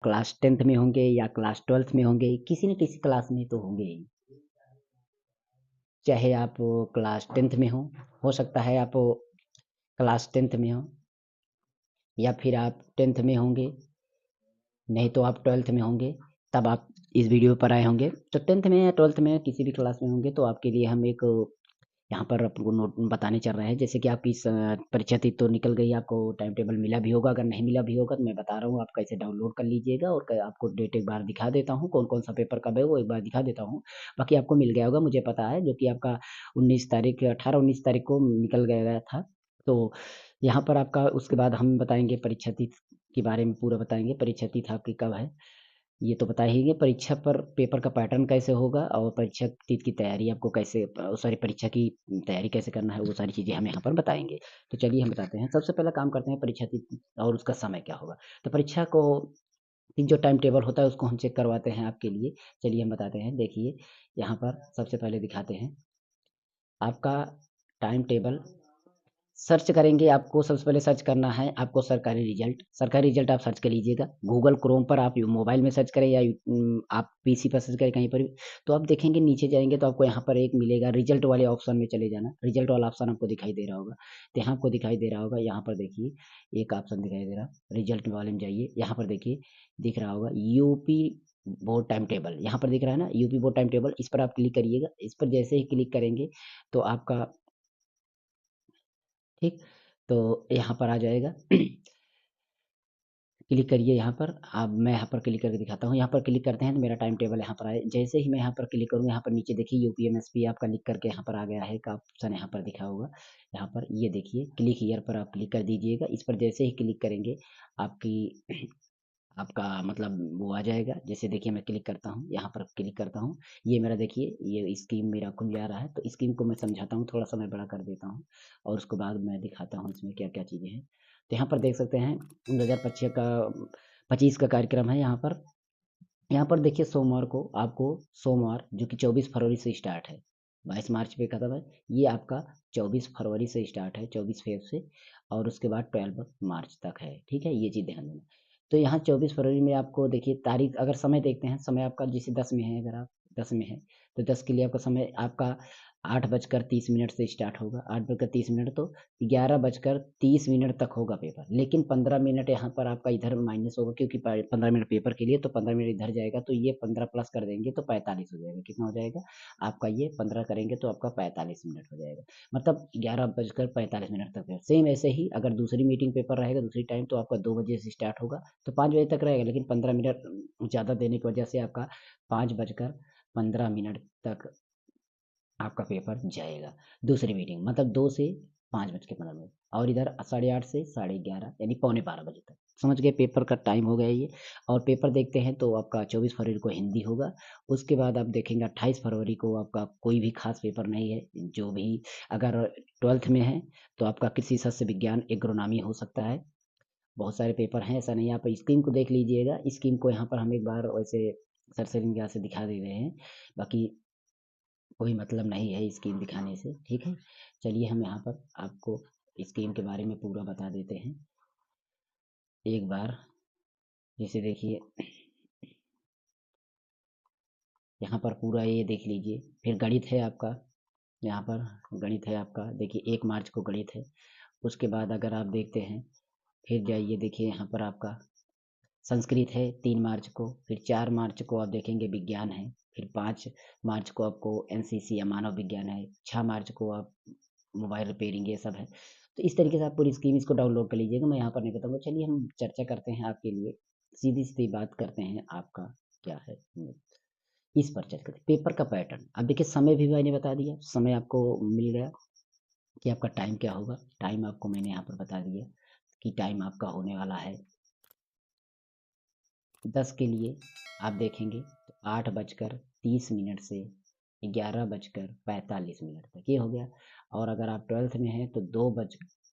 Class 10th में होंगे या क्लास 12th में होंगे, किसी न किसी क्लास में तो होंगे ही। चाहे आप क्लास 10th में हो सकता है आप क्लास 10th में हो, या फिर आप 10th में होंगे, नहीं तो आप 12th में होंगे, तब आप इस वीडियो पर आए होंगे। तो 10th में या 12th में किसी भी क्लास में होंगे तो आपके लिए हम एक यहाँ पर आपको नोट बताने चल रहे हैं। जैसे कि आपकी परीक्षा तिथि तो निकल गई, आपको टाइम टेबल मिला भी होगा, अगर नहीं मिला भी होगा तो मैं बता रहा हूँ आप कैसे डाउनलोड कर लीजिएगा, और आपको डेट एक बार दिखा देता हूँ, कौन कौन सा पेपर कब है वो एक बार दिखा देता हूँ। बाकी आपको मिल गया होगा, मुझे पता है, जो कि आपका 19 तारीख 18-19 तारीख को निकल गया था। तो यहाँ पर आपका उसके बाद हम बताएंगे परीक्षा तिथि के बारे में, पूरा बताएंगे परीक्षा तिथि आपकी कब है, ये तो बता ही गए। परीक्षा पर पेपर का पैटर्न कैसे होगा और परीक्षा की तैयारी आपको कैसे, सॉरी, परीक्षा की तैयारी कैसे करना है, वो सारी चीज़ें हम यहाँ पर बताएँगे। तो चलिए हम बताते हैं। सबसे पहला काम करते हैं परीक्षा तिथि और उसका समय क्या होगा। तो परीक्षा को जो टाइम टेबल होता है उसको हम चेक करवाते हैं आपके लिए। चलिए हम बताते हैं। देखिए यहाँ पर सबसे पहले दिखाते हैं आपका टाइम टेबल। सर्च करेंगे, आपको सबसे पहले सर्च करना है आपको सरकारी रिजल्ट आप सर्च कर लीजिएगा। गूगल क्रोम पर आप मोबाइल में सर्च करें या आप पीसी पर सर्च करें कहीं पर भी, तो आप देखेंगे नीचे जाएंगे तो आपको यहाँ पर एक मिलेगा, रिजल्ट वाले ऑप्शन में चले जाना। रिजल्ट वाला ऑप्शन आपको दिखाई दे रहा होगा, तो यहाँ आपको दिखाई दे रहा होगा, यहाँ पर देखिए एक ऑप्शन दिखाई दे रहा, रिजल्ट वाले में जाइए, यहाँ पर देखिए दिख रहा होगा यूपी बोर्ड टाइम टेबल, यहाँ पर दिख रहा है ना यूपी बोर्ड टाइम टेबल, इस पर आप क्लिक करिएगा। इस पर जैसे ही क्लिक करेंगे तो आपका, ठीक, तो यहाँ पर आ जाएगा। क्लिक करिए यहाँ पर। अब मैं यहाँ पर क्लिक करके दिखाता हूँ। यहाँ पर क्लिक करते हैं तो मेरा टाइम टेबल यहाँ पर आए। जैसे ही मैं यहाँ पर क्लिक करूँगा, यहाँ पर नीचे देखिए यूपीएमएसपी आपका लिख करके यहाँ पर आ गया है, एक ऑप्शन यहाँ पर दिखा होगा। यहाँ पर ये देखिए क्लिक हियर पर आप क्लिक कर दीजिएगा। इस पर जैसे ही क्लिक करेंगे आपकी आपका मतलब वो आ जाएगा। जैसे देखिए मैं क्लिक करता हूँ, यहाँ पर क्लिक करता हूँ, ये मेरा देखिए ये स्कीम मेरा खुल जा रहा है। तो स्कीम को मैं समझाता हूँ, थोड़ा सा मैं बड़ा कर देता हूँ और उसके बाद मैं दिखाता हूँ इसमें क्या क्या चीज़ें हैं। तो यहाँ पर देख सकते हैं 2025 का कार्यक्रम है। यहाँ पर देखिए सोमवार को आपको, सोमवार जो कि 24 फरवरी से स्टार्ट है, 22 मार्च पे खत्म है, ये आपका 24 फरवरी से स्टार्ट है, 24 फेब से, और उसके बाद 12 मार्च तक है। ठीक है, ये चीज़ ध्यान देना। तो यहाँ 24 फरवरी में आपको देखिए तारीख, अगर समय देखते हैं, समय आपका जैसे 10 में है, अगर आप 10 में है तो 10 के लिए आपका समय आपका 8:30 से स्टार्ट होगा। 8:30 तो 11:30 तक होगा पेपर, लेकिन 15 मिनट यहाँ पर आपका इधर माइनस होगा, क्योंकि 15 मिनट पेपर के लिए, तो 15 मिनट इधर जाएगा, तो ये 15 प्लस कर देंगे तो 45 हो जाएगा। कितना हो जाएगा आपका, ये 15 करेंगे तो आपका 45 मिनट हो जाएगा, मतलब 11:45 तक है। सेम ऐसे ही अगर दूसरी मीटिंग पेपर रहेगा दूसरी टाइम, तो आपका 2 बजे से स्टार्ट होगा तो 5 बजे तक रहेगा, लेकिन 15 मिनट ज़्यादा देने की वजह से आपका 5:15 तक आपका पेपर जाएगा। दूसरी मीटिंग मतलब 2 से 5:15, और इधर 8:30 से 11:30 यानी पौने 12 बजे तक। समझ गए, पेपर का टाइम हो गया ये। और पेपर देखते हैं तो आपका 24 फरवरी को हिंदी होगा। उसके बाद आप देखेंगे 28 फरवरी को आपका कोई भी खास पेपर नहीं है। जो भी अगर 12th में है तो आपका कृषि सस्य विज्ञान एग्रोनॉमी हो सकता है। बहुत सारे पेपर हैं, ऐसा नहीं है। आप स्कीम को देख लीजिएगा। स्कीम को यहाँ पर हम एक बार वैसे सरसरी निगाह से दिखा दे रहे हैं, बाकी कोई मतलब नहीं है स्कीम दिखाने से। ठीक है, चलिए हम यहाँ पर आपको स्कीम के बारे में पूरा बता देते हैं एक बार। जैसे देखिए यहाँ पर पूरा ये देख लीजिए। फिर गणित है आपका, यहाँ पर गणित है आपका, देखिए 1 मार्च को गणित है। उसके बाद अगर आप देखते हैं, फिर जाइए देखिए यहाँ पर आपका संस्कृत है 3 मार्च को। फिर 4 मार्च को आप देखेंगे विज्ञान है। फिर 5 मार्च को आपको एनसीसी या मानव विज्ञान है। 6 मार्च को आप मोबाइल रिपेयरिंग, ये सब है। तो इस तरीके से आप पूरी स्कीम इसको डाउनलोड कर लीजिएगा, मैं यहाँ पर नहीं बताऊँगा। चलिए हम चर्चा करते हैं आपके लिए, सीधी सीधी बात करते हैं आपका क्या है इस पर चर्चा करते हैं। पेपर का पैटर्न, अब देखिए समय भी मैंने बता दिया, समय आपको मिल गया कि आपका टाइम क्या होगा। टाइम आपको मैंने यहाँ पर बता दिया कि टाइम आपका होने वाला है 10 के लिए। आप देखेंगे तो 8:30 से 11:45 तक ये हो गया। और अगर आप 12th में हैं तो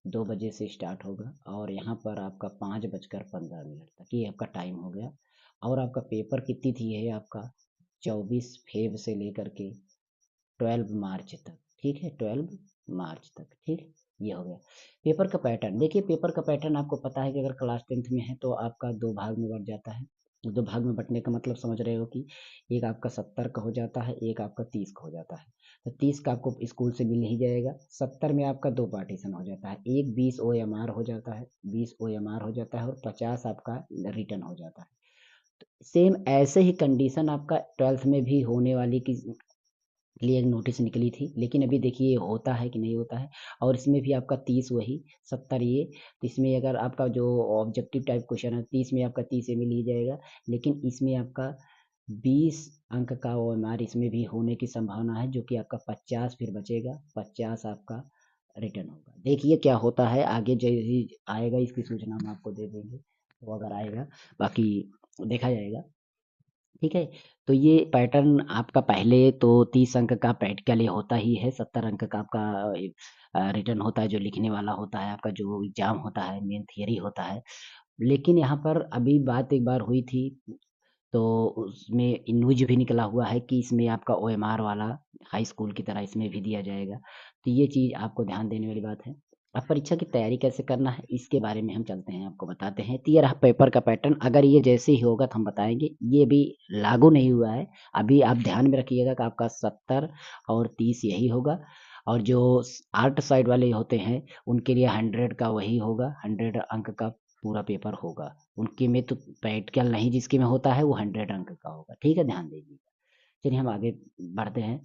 2 बजे से स्टार्ट होगा, और यहाँ पर आपका 5:15 तक ये आपका टाइम हो गया। और आपका पेपर की तिथि है आपका 24 फेब से लेकर के 12 मार्च तक। ठीक है, 12 मार्च तक। ठीक, ये हो गया। पेपर का पैटर्न देखिए, पेपर का पैटर्न आपको पता है कि अगर क्लास 10th में है तो आपका 2 भाग में बढ़ जाता है। दो भाग में बँटने का मतलब समझ रहे हो कि एक आपका 70 का हो जाता है, एक आपका 30 का हो जाता है। तो 30 का आपको स्कूल से मिल ही जाएगा, 70 में आपका 2 पार्टीशन हो जाता है, एक 20 ओएमआर हो जाता है, 20 ओएमआर हो जाता है और 50 आपका रिटर्न हो जाता है। सेम ऐसे ही कंडीशन आपका 12th में भी होने वाली की लिए एक नोटिस निकली थी, लेकिन अभी देखिए ये होता है कि नहीं होता है। और इसमें भी आपका 30 वही 70 ये, तो इसमें अगर आपका जो ऑब्जेक्टिव टाइप क्वेश्चन है 30 में आपका 30 मिल ही जाएगा, लेकिन इसमें आपका 20 अंक का ओएमआर इसमें भी होने की संभावना है, जो कि आपका 50 फिर बचेगा, 50 आपका रिटर्न होगा। देखिए क्या होता है आगे, जैसे ही आएगा इसकी सूचना हम आपको दे देंगे, वो अगर आएगा, बाकी देखा जाएगा। ठीक है, तो ये पैटर्न आपका पहले तो 30 अंक का प्रैक्टिकल ये होता ही है, 70 अंक का आपका रिटर्न होता है, जो लिखने वाला होता है, आपका जो एग्जाम होता है, मेन थियरी होता है। लेकिन यहाँ पर अभी बात एक बार हुई थी, तो उसमें न्यूज भी निकला हुआ है कि इसमें आपका ओएमआर वाला हाई स्कूल की तरह इसमें भी दिया जाएगा। तो ये चीज़ आपको ध्यान देने वाली बात है। अब परीक्षा की तैयारी कैसे करना है इसके बारे में हम चलते हैं, आपको बताते हैं। तो ये रहा पेपर का पैटर्न, अगर ये जैसे ही होगा तो हम बताएंगे। ये अभी लागू नहीं हुआ है, अभी आप ध्यान में रखिएगा कि आपका 70 और 30 यही होगा, और जो आर्ट साइड वाले होते हैं उनके लिए 100 का वही होगा, 100 अंक का पूरा पेपर होगा। उनके में तो प्रैक्टिकल नहीं जिसके में होता है वो 100 अंक का होगा। ठीक है, ध्यान दीजिएगा। चलिए हम आगे बढ़ते हैं।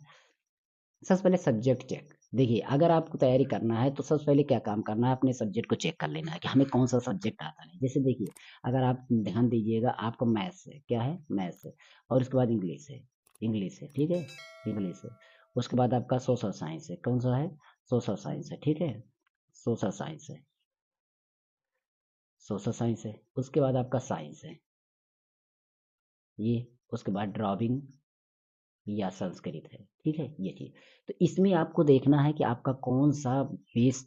सबसे पहले सब्जेक्ट चेक। देखिए अगर आपको तैयारी करना है तो सबसे पहले क्या काम करना है, अपने सब्जेक्ट को चेक कर लेना है कि हमें कौन सा सब्जेक्ट आता है। जैसे देखिए अगर आप ध्यान दीजिएगा, आपका मैथ्स है, क्या है, मैथ्स है, और उसके बाद इंग्लिश है, इंग्लिश है, ठीक है, इंग्लिश है। उसके बाद आपका सोशल साइंस है, कौन सा है, सोशल साइंस है, ठीक है, सोशल साइंस है, सोशल साइंस है। उसके बाद आपका साइंस है ये, उसके बाद ड्राइंग या संस्कृत है, ठीक है, ये चीज़। तो इसमें आपको देखना है कि आपका कौन सा बेस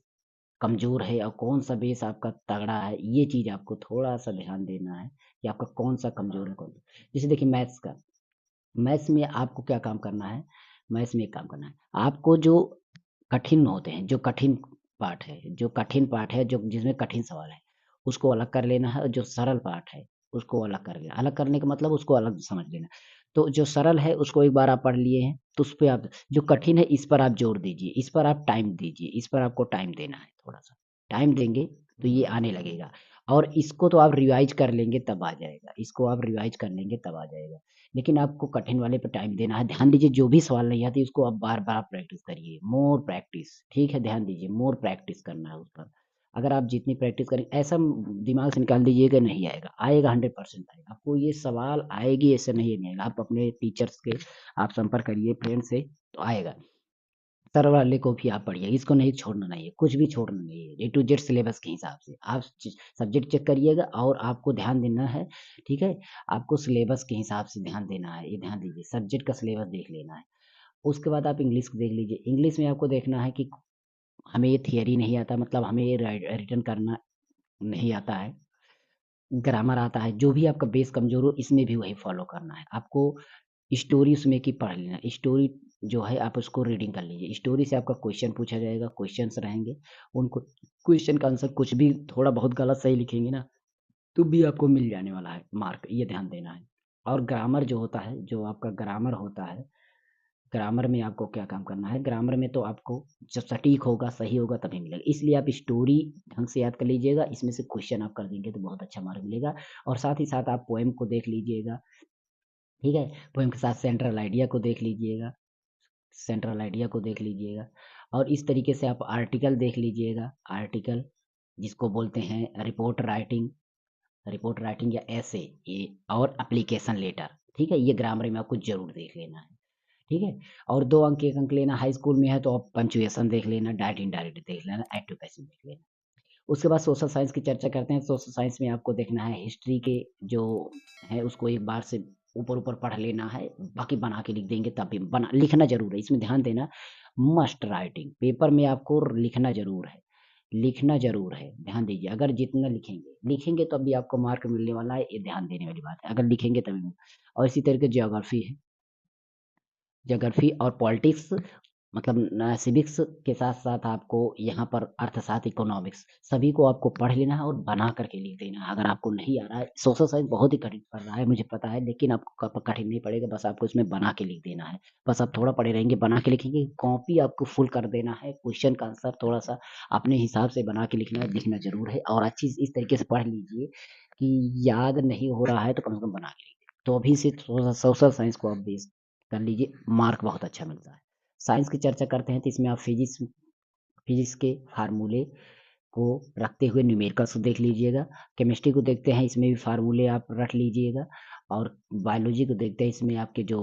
कमज़ोर है और कौन सा बेस आपका तगड़ा है, ये चीज़ आपको थोड़ा-सा ध्यान देना है कि आपका कौन सा कमज़ोर है, कौन सा। जैसे देखिए मैथ्स का, मैथ्स में आपको क्या काम करना है, मैथ्स में एक काम करना है, आपको जो कठिन होते हैं, जो कठिन पार्ट है, जो कठिन पार्ट है, जो जिसमें कठिन सवाल है, उसको अलग कर लेना है, और जो सरल पार्ट है, उसको अलग कर लेना। अलग करने का मतलब उसको अलग समझ लेना। तो जो सरल है उसको एक बार आप पढ़ लिए हैं, तो उस पे आप, जो कठिन है इस पर आप जोर दीजिए, इस पर आप टाइम दीजिए, इस पर आपको टाइम देना है थोड़ा-सा। टाइम देंगे तो ये आने लगेगा, और इसको तो आप रिवाइज़ कर लेंगे तब आ जाएगा, इसको आप रिवाइज़ कर लेंगे तब आ जाएगा। लेकिन आपको कठिन वाले पे टाइम देना है। ध्यान दीजिए जो भी सवाल नहीं आती उसको आप बार-बार प्रैक्टिस करिए, मोर प्रैक्टिस, ठीक है? ध्यान दीजिए मोर प्रैक्टिस करना है उस पर। अगर आप जितनी प्रैक्टिस करें, ऐसा दिमाग से निकाल दीजिए कि नहीं आएगा, आएगा 100% आएगा। आपको ये सवाल आएगी, ऐसे नहीं आएगा। आप अपने टीचर्स के आप संपर्क करिए, फ्रेंड से, तो आएगा। सर वाले को भी आप पढ़िए, इसको नहीं छोड़ना नहीं है, कुछ भी छोड़ना नहीं है। ए टू जेड सिलेबस के हिसाब से आप सब्जेक्ट चेक करिएगा, और आपको ध्यान देना है, ठीक है? आपको सिलेबस के हिसाब से ध्यान देना है, ये ध्यान दीजिए, सब्जेक्ट का सिलेबस देख लेना है। उसके बाद आप इंग्लिश को देख लीजिए। इंग्लिश में आपको देखना है कि हमें ये थियरी नहीं आता, मतलब हमें ये रिटन करना नहीं आता है, ग्रामर आता है, जो भी आपका बेस कमज़ोर हो इसमें भी वही फ़ॉलो करना है। आपको स्टोरी उसमें की पढ़ लेना है। स्टोरी जो है आप उसको रीडिंग कर लीजिए। स्टोरी से आपका क्वेश्चन पूछा जाएगा, क्वेश्चन्स रहेंगे। उनको क्वेश्चन का आंसर कुछ भी थोड़ा बहुत गलत सही लिखेंगे ना, तो भी आपको मिल जाने वाला है मार्क, ये ध्यान देना है। और ग्रामर जो होता है, जो आपका ग्रामर होता है, ग्रामर में आपको क्या काम करना है, ग्रामर में तो आपको जब सटीक होगा, सही होगा तभी मिलेगा। इसलिए आप स्टोरी ढंग से याद कर लीजिएगा, इसमें से क्वेश्चन आप कर देंगे तो बहुत अच्छा मार्क मिलेगा। और साथ ही साथ आप पोएम को देख लीजिएगा, ठीक है? पोएम के साथ सेंट्रल आइडिया को देख लीजिएगा, सेंट्रल आइडिया को देख लीजिएगा। और इस तरीके से आप आर्टिकल देख लीजिएगा, आर्टिकल जिसको बोलते हैं रिपोर्ट राइटिंग या ऐसे, ये और एप्लीकेशन लेटर, ठीक है? ये ग्रामर में आपको ज़रूर देख लेना है, ठीक है? और 2 अंक 1 अंक लेना, हाई स्कूल में है तो आप पंक्चुएशन देख लेना, डायरेक्ट इनडायरेक्ट देख लेना, एक्टिव पैसिव देख लेना। उसके बाद सोशल साइंस की चर्चा करते हैं। सोशल साइंस में आपको देखना है हिस्ट्री के जो है उसको एक बार से ऊपर-ऊपर पढ़ लेना है, बाकी बना के लिख देंगे तब भी बना लिखना ज़रूर है, इसमें ध्यान देना। मस्ट राइटिंग, पेपर में आपको लिखना ज़रूर है, लिखना ज़रूर है, ध्यान दीजिए। अगर जितना लिखेंगे तब भी आपको मार्क मिलने वाला है, ये ध्यान देने वाली बात है। अगर लिखेंगे तभी। और इसी तरीके ज्योग्राफी है, ज्योग्राफी और पॉलिटिक्स मतलब सिविक्स के साथ साथ आपको यहाँ पर अर्थशास्त्र, इकोनॉमिक्स सभी को आपको पढ़ लेना है और बना करके लिख देना है। अगर आपको नहीं आ रहा है, सोशल साइंस बहुत ही कठिन पड़ रहा है मुझे पता है, लेकिन आपको कठिन नहीं पड़ेगा, बस आपको इसमें बना के लिख देना है। बस आप थोड़ा पढ़े रहेंगे, बना के लिखेंगे, कॉपी आपको फुल कर देना है, क्वेश्चन का आंसर थोड़ा सा अपने हिसाब से बना के लिखना है, लिखना जरूर है। और अच्छी इस तरीके से पढ़ लीजिए कि याद नहीं हो रहा है तो कम से कम बना के लिखिए। तो अभी से सोशल साइंस को आप बेस कर लीजिए, मार्क बहुत अच्छा मिलता है। साइंस की चर्चा करते हैं तो इसमें आप फिजिक्स फिजिक्स के फार्मूले को रखते हुए न्यूमेरिकल्स देख लीजिएगा। केमिस्ट्री को देखते हैं, इसमें भी फार्मूले आप रख लीजिएगा। और बायोलॉजी को देखते हैं, इसमें आपके जो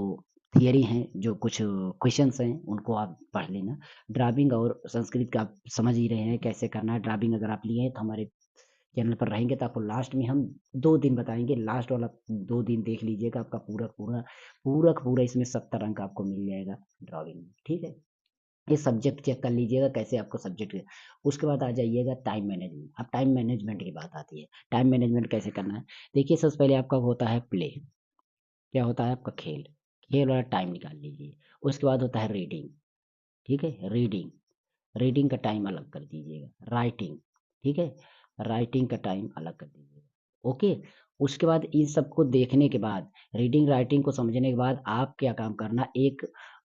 थियरी हैं, जो कुछ क्वेश्चंस हैं, उनको आप पढ़ लेना। ड्राइविंग और संस्कृत का आप समझ ही रहे हैं कैसे करना है। ड्राइविंग अगर आप लिए हैं तो हमारे चैनल पर रहेंगे तो आपको लास्ट में हम 2 दिन बताएँगे, लास्ट वाला 2 दिन देख लीजिएगा, आपका पूरा का पूरा इसमें 70 अंक आपको मिल जाएगा ड्राइविंग में, ठीक है? ये सब्जेक्ट चेक कर लीजिएगा कैसे आपको सब्जेक्ट। उसके बाद आ जाइएगा टाइम मैनेजमेंट। अब टाइम मैनेजमेंट की बात आती है, टाइम मैनेजमेंट कैसे करना है। देखिए सबसे पहले आपका होता है प्ले, क्या होता है आपका खेल, खेल वाला टाइम निकाल लीजिए। उसके बाद होता है रीडिंग, ठीक है, रीडिंग, रीडिंग का टाइम अलग कर दीजिएगा। राइटिंग, ठीक है, राइटिंग का टाइम अलग कर दीजिएगा, ओके। उसके बाद इन सबको देखने के बाद, रीडिंग राइटिंग को समझने के बाद आप क्या काम करना, एक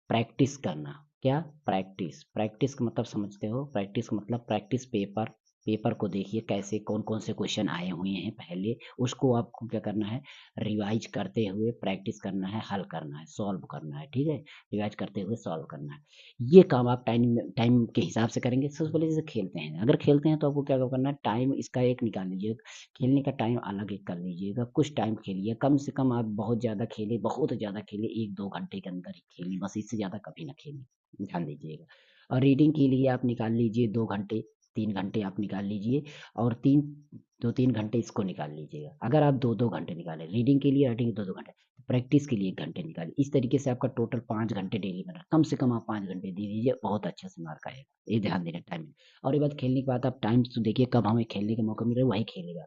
प्रैक्टिस करना। क्या? प्रैक्टिस। प्रैक्टिस का मतलब समझते हो? प्रैक्टिस का मतलब प्रैक्टिस पेपर, पेपर को देखिए कैसे कौन कौन से क्वेश्चन आए हुए हैं पहले, उसको आपको क्या करना है, रिवाइज करते हुए प्रैक्टिस करना है, हल करना है, सॉल्व करना है, ठीक है, रिवाइज करते हुए सॉल्व करना है। ये काम आप टाइम टाइम के हिसाब से करेंगे। सबसे पहले जैसे खेलते हैं, अगर खेलते हैं तो आपको क्या करना है, टाइम इसका एक निकाल लीजिए, खेलने का टाइम अलग एक कर लीजिएगा। कुछ टाइम खेलिए, कम से कम आप बहुत ज़्यादा खेलें, बहुत ज़्यादा खेलें, 1-2 घंटे के अंदर ही खेलें, बस इससे ज़्यादा कभी ना खेलें, ध्यान दीजिएगा। और रीडिंग के लिए आप निकाल लीजिए 2 घंटे, 3 घंटे आप निकाल लीजिए। और 2-3 घंटे इसको निकाल लीजिएगा। अगर आप 2-2 घंटे निकालें रीडिंग के लिए, राइटिंग के 2-2 घंटे, प्रैक्टिस के लिए 1 घंटे निकालिए। इस तरीके से आपका टोटल 5 घंटे डेली बना, कम से कम आप 5 घंटे दे दीजिए, बहुत अच्छे से मार्क आएगा। ये ध्यान देना टाइम में। और ये बात खेलने के बाद आप टाइम तो देखिए कब हमें खेलने का मौका मिल रहा है वही खेलेगा।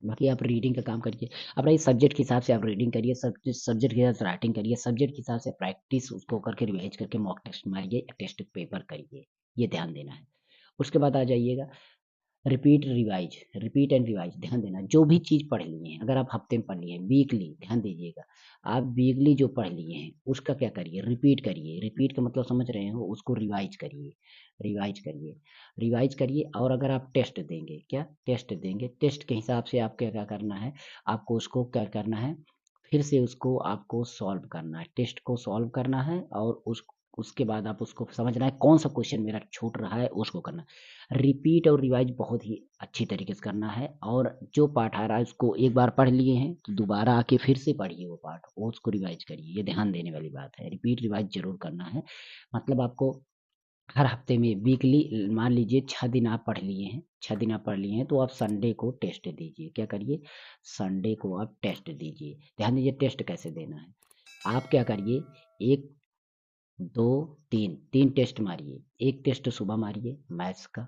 बाकी आप रीडिंग का काम करिए, अपना इस सब्जेक्ट के हिसाब से आप रीडिंग करिए, सब्जेक्ट के हिसाब से राइटिंग करिए, सब्जेक्ट के हिसाब से प्रैक्टिस उसको करके रिवाइज करके मॉक टेस्ट मारिए, टेस्ट पेपर करिए, ये ध्यान देना है। उसके बाद आ जाइएगा repeat revise, repeat and revise, ध्यान देना। जो भी चीज़ पढ़ लिए हैं, अगर आप हफ्ते में पढ़ लिए हैं, वीकली ध्यान दीजिएगा, आप वीकली जो पढ़ लिए हैं उसका क्या करिए, रिपीट करिए। रिपीट का मतलब समझ रहे हो, उसको रिवाइज करिए, रिवाइज करिए, रिवाइज करिए। और अगर आप टेस्ट देंगे, क्या टेस्ट देंगे, टेस्ट के हिसाब से आप क्या क्या करना है, आपको उसको क्या करना है, फिर से उसको आपको सॉल्व करना है, टेस्ट को सॉल्व करना है। और उसके बाद आप उसको समझना है कौन सा क्वेश्चन मेरा छूट रहा है उसको करना है। रिपीट और रिवाइज बहुत ही अच्छी तरीके से करना है। और जो पार्ट आ रहा है उसको एक बार पढ़ लिए हैं तो दोबारा आके फिर से पढ़िए वो पार्ट, और उसको रिवाइज करिए, ये ध्यान देने वाली बात है। रिपीट रिवाइज जरूर करना है। मतलब आपको हर हफ्ते में वीकली मान लीजिए 6 दिन आप पढ़ लिए हैं, 6 दिन आप पढ़ लिए हैं तो आप संडे को टेस्ट दीजिए। क्या करिए, संडे को आप टेस्ट दीजिए। ध्यान दीजिए टेस्ट कैसे देना है। आप क्या करिए, 1, 2, 3 टेस्ट मारिए। एक टेस्ट सुबह मारिए मैथ्स का,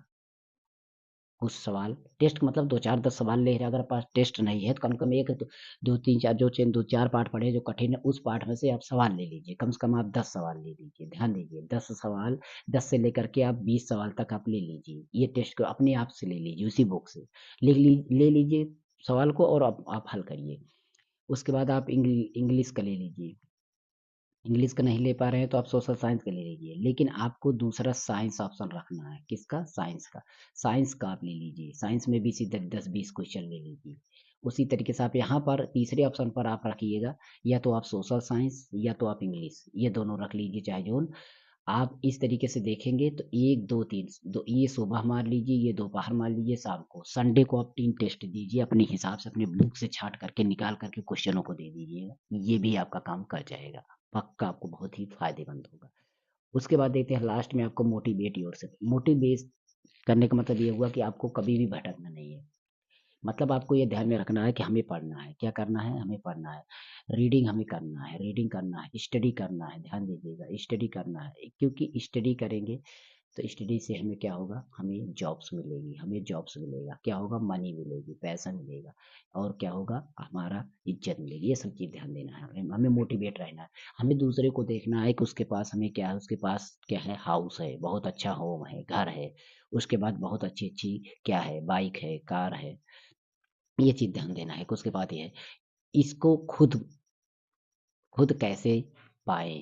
कुछ सवाल, टेस्ट का मतलब 2-4 10 सवाल ले रहे हैं। अगर पास टेस्ट नहीं है तो कम से कम 1 2 3 4 2-4 पार्ट पढ़े जो कठिन है, उस पार्ट में से आप सवाल ले लीजिए। कम से कम आप 10 सवाल ले लीजिए। ध्यान दीजिए 10 सवाल, 10 से लेकर के आप 20 सवाल तक आप ले लीजिए। ये टेस्ट को अपने आप से ले लीजिए, उसी बुक से ले लीजिए सवाल को, और आप हल करिए। उसके बाद आप इंग्लिश का ले लीजिए। इंग्लिश का नहीं ले पा रहे हैं तो आप सोशल साइंस का ले लीजिए, लेकिन आपको दूसरा साइंस ऑप्शन रखना है। किसका? साइंस का। साइंस का आप ले लीजिए, साइंस में भी सीधे 10-20 क्वेश्चन ले लीजिए। उसी तरीके से आप यहाँ पर तीसरे ऑप्शन पर आप रखिएगा, या तो आप सोशल साइंस या तो आप इंग्लिश, ये दोनों रख लीजिए चाहे जोन। आप इस तरीके से देखेंगे तो 1 2 3 दो, ये सुबह मार लीजिए, ये दोपहर मार लीजिए, शाम को। संडे को आप 3 टेस्ट दीजिए अपने हिसाब से, अपने बुक से छाँट करके निकाल करके क्वेश्चनों को दे दीजिएगा। ये भी आपका काम कर जाएगा, पक्का आपको बहुत ही फ़ायदेमंद होगा। उसके बाद देखते हैं लास्ट में आपको मोटिवेट योरसेल्फ। मोटिवेट करने का मतलब ये हुआ कि आपको कभी भी भटकना नहीं है। मतलब आपको ये ध्यान में रखना है कि हमें पढ़ना है। क्या करना है? हमें पढ़ना है। रीडिंग हमें करना है, रीडिंग करना है, स्टडी करना है। ध्यान दीजिएगा, स्टडी करना है, क्योंकि स्टडी करेंगे तो स्टडी से हमें क्या होगा, हमें जॉब्स मिलेगी, हमें जॉब्स मिलेगा, क्या होगा, मनी मिलेगी, पैसा मिलेगा, और क्या होगा, हमारा इज्जत मिलेगी। ये सब चीज़ ध्यान देना है, हमें मोटिवेट रहना है। हमें दूसरे को देखना है कि उसके पास हमें क्या है, उसके पास क्या है, हाउस है, बहुत अच्छा होम है, घर है, उसके बाद बहुत अच्छी अच्छी क्या है, बाइक है, कार है। ये चीज़ ध्यान देना है कि उसके बाद ये है, इसको खुद खुद कैसे पाए,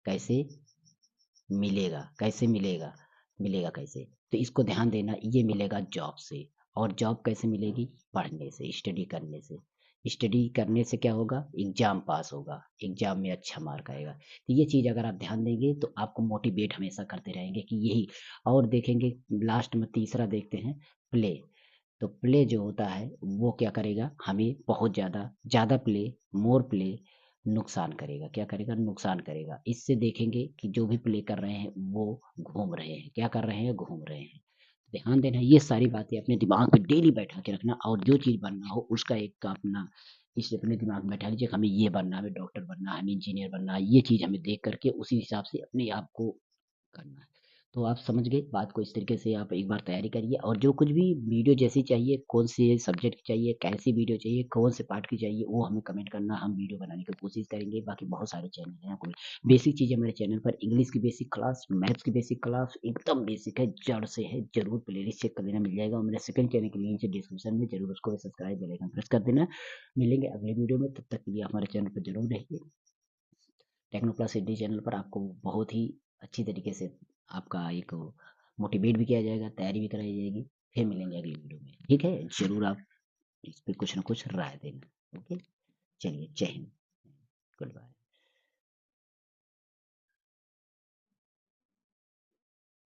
कैसे मिलेगा, कैसे मिलेगा, मिलेगा कैसे, तो इसको ध्यान देना, ये मिलेगा जॉब से। और जॉब कैसे मिलेगी, पढ़ने से, स्टडी करने से। स्टडी करने से क्या होगा, एग्जाम पास होगा, एग्जाम में अच्छा मार्क आएगा। तो ये चीज़ अगर आप ध्यान देंगे तो आपको मोटिवेट हमेशा करते रहेंगे कि यही। और देखेंगे लास्ट में तीसरा देखते हैं, प्ले। तो प्ले जो होता है वो क्या करेगा, हमें बहुत ज़्यादा ज़्यादा प्ले, मोर प्ले नुकसान करेगा, क्या करेगा, नुकसान करेगा। इससे देखेंगे कि जो भी प्ले कर रहे हैं वो घूम रहे हैं, क्या कर रहे हैं, घूम रहे हैं। ध्यान देना, ये सारी बातें अपने दिमाग में डेली बैठा के रखना, और जो चीज़ बनना हो उसका एक अपना इसे अपने दिमाग में बैठा लीजिए कि हमें ये बनना है, हमें डॉक्टर बनना है, हमें इंजीनियर बनना है। ये चीज़ हमें देख करके उसी हिसाब से अपने आप को करना है। तो आप समझ गए बात को, इस तरीके से आप एक बार तैयारी करिए, और जो कुछ भी वीडियो जैसी चाहिए, कौन से सब्जेक्ट की चाहिए, कैसी वीडियो चाहिए, कौन से पार्ट की चाहिए, वो हमें कमेंट करना, हम वीडियो बनाने की कोशिश करेंगे। बाकी बहुत सारे चैनल हैं, कोई बेसिक चीज़ें मेरे चैनल पर, इंग्लिश की बेसिक क्लास, मैथ्स की बेसिक क्लास एकदम बेसिक है, जड़ से है, जरूर प्लेलिस्ट चेक कर देना, मिल जाएगा। और मेरे सेकंड चैनल की लिंक है डिस्क्रिप्शन में, जरूर उसको सब्सक्राइब, बेल आइकन प्रेस कर देना। मिलेंगे अगले वीडियो में, तब तक के लिए हमारे चैनल पर जरूर रहिए। टेक्नो प्लस इंडी चैनल पर आपको बहुत ही अच्छी तरीके से आपका एक मोटिवेट भी किया जाएगा, तैयारी भी कराई जाएगी। फिर मिलेंगे अगली वीडियो में, ठीक है, जरूर आप इस पे कुछ ना कुछ राय देना। ओके, चलिए, जय हिंद, गुड बाय।